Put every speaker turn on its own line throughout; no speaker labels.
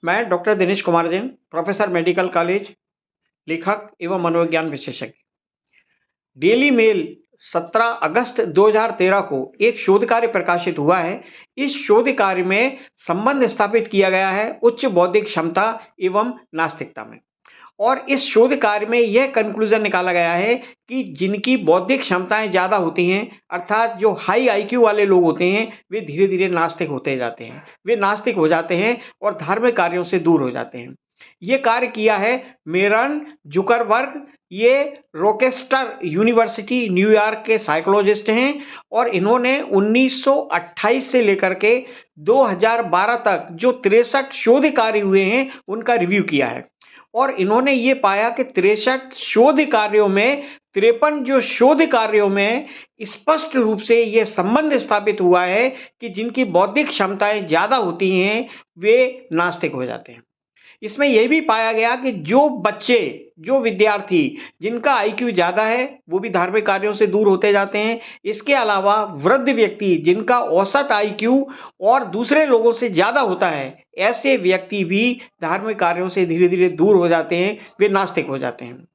मैं doctor Dinesh Kumar Jain, professor medical college, लेखक एवं मनोविज्ञान विशेषज्ञ। डेली मेल 17 अगस्त 2013 को एक शोध कार्य प्रकाशित हुआ है। इस शोध कार्य में संबंध स्थापित किया गया है उच्च बौद्धिक क्षमता एवं नास्तिकता में। और इस शोध कार्य में यह कंक्लूजन निकाला गया है कि जिनकी बौद्धिक क्षमताएं ज़्यादा होती हैं, अर्थात जो हाई आईक्यू वाले लोग होते हैं, वे धीरे-धीरे नास्तिक होते जाते हैं। वे नास्तिक हो जाते हैं और धार्मिक कार्यों से दूर हो जाते हैं। ये कार्य किया है मेरन जुकरबर्ग। ये रोचेस्टर यूनिवर्सिटी न्यूयॉर्क के साइकोलॉजिस्ट हैं और इन्होंने 1928 से लेकर के 2012 तक जो 63 शोध कार्य हुए हैं, उनका रिव्यू किया है। और इन्होंने ये पाया कि 63 शोध कार्यों में 53 जो शोध कार्यों में स्पष्ट रूप से यह संबंध स्थापित हुआ है कि जिनकी बौद्धिक क्षमताएं ज़्यादा होती हैं, वे नास्तिक हो जाते हैं। इसमें यह भी पाया गया कि जो बच्चे, जो विद्यार्थी जिनका आईक्यू ज़्यादा है, वो भी धार्मिक कार्यों से दूर होते जाते हैं। इसके अलावा वृद्ध व्यक्ति जिनका औसत आईक्यू और दूसरे लोगों से ज़्यादा होता है, ऐसे व्यक्ति भी धार्मिक कार्यों से धीरे-धीरे दूर हो जाते हैं, वे नास्तिक हो जाते हैं।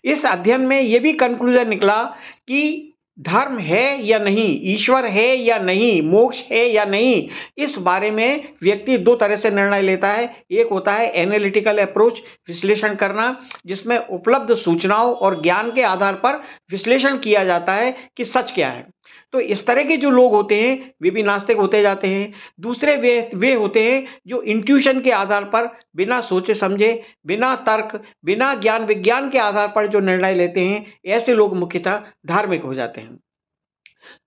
इस अध्ययन में यह भी कंक्लूजन निकला कि धर्म है या नहीं, ईश्वर है या नहीं, मोक्ष है या नहीं, इस बारे में व्यक्ति दो तरह से निर्णय लेता है। एक होता है एनालिटिकल अप्रोच, विश्लेषण करना, जिसमें उपलब्ध सूचनाओं और ज्ञान के आधार पर विश्लेषण किया जाता है कि सच क्या है। तो इस तरह के जो लोग होते हैं, वे भी नास्तिक होते जाते हैं। दूसरे वे होते हैं जो इंट्यूशन के आधार पर बिना सोचे समझे, बिना तर्क, बिना ज्ञान विज्ञान के आधार पर जो निर्णय लेते हैं, ऐसे लोग मुख्यतः धार्मिक हो जाते हैं।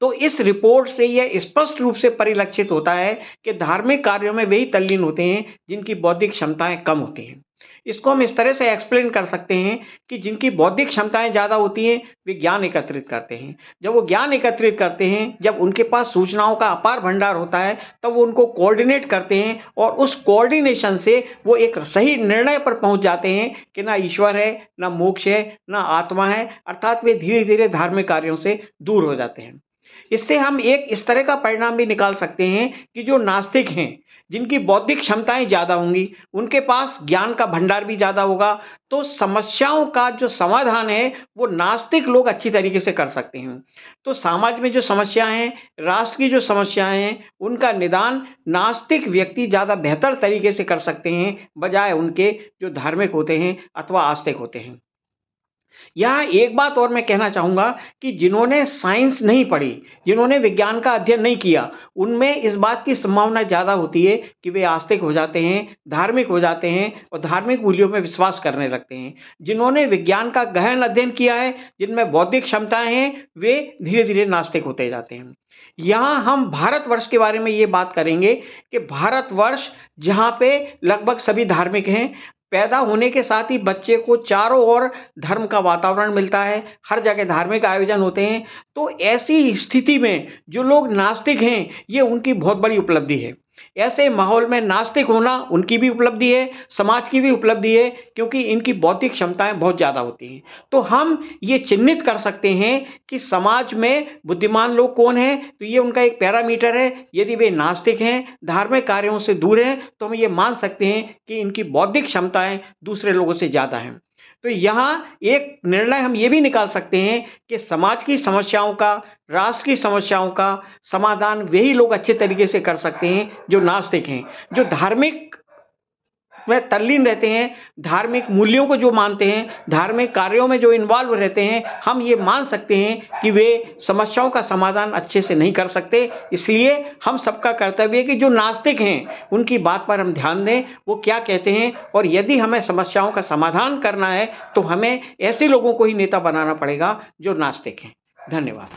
तो इस रिपोर्ट से यह स्पष्ट रूप से परिलक्षित होता है कि धार्मिक कार्यों में वही तल्लीन होते हैं जिनकी बौद्धिक क्षमताएं कम होती हैं। इसको हम इस तरह से एक्सप्लेन कर सकते हैं कि जिनकी बौद्धिक क्षमताएं ज़्यादा होती हैं, वे ज्ञान एकत्रित करते हैं। जब वो ज्ञान एकत्रित करते हैं, जब उनके पास सूचनाओं का अपार भंडार होता है, तब वो उनको कोऑर्डिनेट करते हैं और उस कोऑर्डिनेशन से वो एक सही निर्णय पर पहुंच जाते हैं कि ना ईश्वर है, ना मोक्ष है, ना आत्मा है, अर्थात वे धीरे-धीरे धार्मिक कार्यों से दूर हो जाते हैं। इससे हम एक इस तरह का परिणाम भी निकाल सकते हैं कि जो नास्तिक हैं, जिनकी बौद्धिक क्षमताएं ज़्यादा होंगी, उनके पास ज्ञान का भंडार भी ज़्यादा होगा, तो समस्याओं का जो समाधान है, वो नास्तिक लोग अच्छी तरीके से कर सकते हैं। तो समाज में जो समस्याएं हैं, राष्ट्र की जो समस्याएं हैं, उनका निदान नास्तिक व्यक्ति ज़्यादा बेहतर तरीके से कर सकते हैं, बजाय उनके जो धार्मिक होते हैं अथवा आस्तिक होते हैं। यहाँ एक बात और मैं कहना चाहूँगा कि जिन्होंने साइंस नहीं पढ़ी, जिन्होंने विज्ञान का अध्ययन नहीं किया, उनमें इस बात की संभावना ज़्यादा होती है कि वे आस्तिक हो जाते हैं, धार्मिक हो जाते हैं और धार्मिक मूल्यों में विश्वास करने लगते हैं। जिन्होंने विज्ञान का गहन अध्ययन किया है, जिनमें बौद्धिक क्षमताएं हैं, वे धीरे-धीरे नास्तिक होते जाते हैं। यहाँ हम भारतवर्ष के बारे में ये बात करेंगे कि भारतवर्ष जहाँ पे लगभग सभी धार्मिक हैं, पैदा होने के साथ ही बच्चे को चारों ओर धर्म का वातावरण मिलता है, हर जगह धार्मिक आयोजन होते हैं। तो ऐसी स्थिति में जो लोग नास्तिक हैं, ये उनकी बहुत बड़ी उपलब्धि है। ऐसे माहौल में नास्तिक होना उनकी भी उपलब्धि है, समाज की भी उपलब्धि है, क्योंकि इनकी बौद्धिक क्षमताएं बहुत ज़्यादा होती हैं। तो हम ये चिन्हित कर सकते हैं कि समाज में बुद्धिमान लोग कौन हैं, तो ये उनका एक पैरामीटर है। यदि वे नास्तिक हैं, धार्मिक कार्यों से दूर हैं, तो हम ये मान सकते हैं कि इनकी बौद्धिक क्षमताएं दूसरे लोगों से ज़्यादा हैं। तो यहाँ एक निर्णय हम ये भी निकाल सकते हैं कि समाज की समस्याओं का, राष्ट्र की समस्याओं का समाधान वही लोग अच्छे तरीके से कर सकते हैं जो नास्तिक हैं, जो धार्मिक में तल्लीन रहते हैं, धार्मिक मूल्यों को जो मानते हैं, धार्मिक कार्यों में जो इन्वॉल्व रहते हैं। हम ये मान सकते हैं कि वे समस्याओं का समाधान अच्छे से नहीं कर सकते। इसलिए हम सबका कर्तव्य है कि जो नास्तिक हैं, उनकी बात पर हम ध्यान दें, वो क्या कहते हैं। और यदि हमें समस्याओं का समाधान करना है, तो हमें ऐसे लोगों को ही नेता बनाना पड़ेगा जो नास्तिक हैं। धन्यवाद।